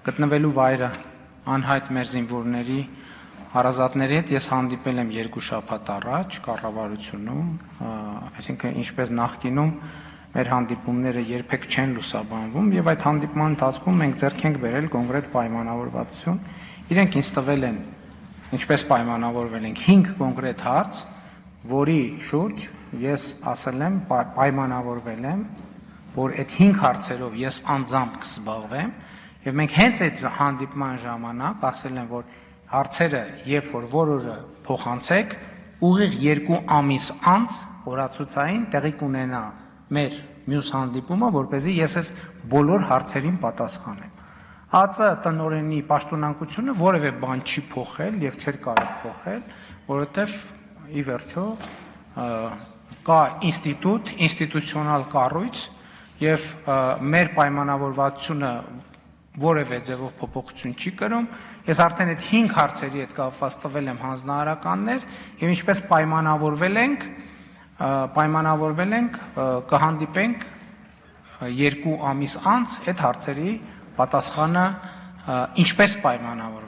գտնվելու վայրը անհայտ մեր զինվորների հարազատների հետ ես հանդիպել եմ 2 շաբաթ առաջ կառավարությունում, այսինքն ինչպես նախկինում մեր հանդիպումները երբեք չեն լուսաբանվում եւ այդ հանդիպման ընթացքում մենք ձեռք ենք բերել կոնկրետ պայմանավորվածություն։ Իրենք ինձ տվել են, ինչպես պայմանավորվել ենք 5 կոնկրետ հարց, որի շուրջ ես ասել եմ, պայմանավորվել եմ, որ այդ 5 հարցերով ես անձամբ կզբաղվեմ եւ մենք հենց այդ հանդիպման ժամանակ ասել եմ, որ հարցերը երբ որ օրը փոխանցեք, ուղիղ 2 ամիս անց օրացուցային տեղի կունենա մեր մյուս հանդիպումը, որպեսզի ես այս բոլոր հարցերին պատասխանեմ։ ԱԾ տնօրենի պաշտոնանկությունը որևէ բան չի փոխել եւ չէր կարող փոխել, որովհետեւ ի վերջո կա ինստիտուցիոնալ կառույց եւ մեր պայմանավորվածությունը որևէ ձևով փոփոխություն չի կրում։ Ես արդեն այդ 5 հարցերի հետ կապված տվել եմ հանձնարարականներ եւ ինչպես պայմանավորվել ենք կհանդիպենք 2 ամիս անց այդ հարցերի պատասխանը ինչպես պայմանավորվել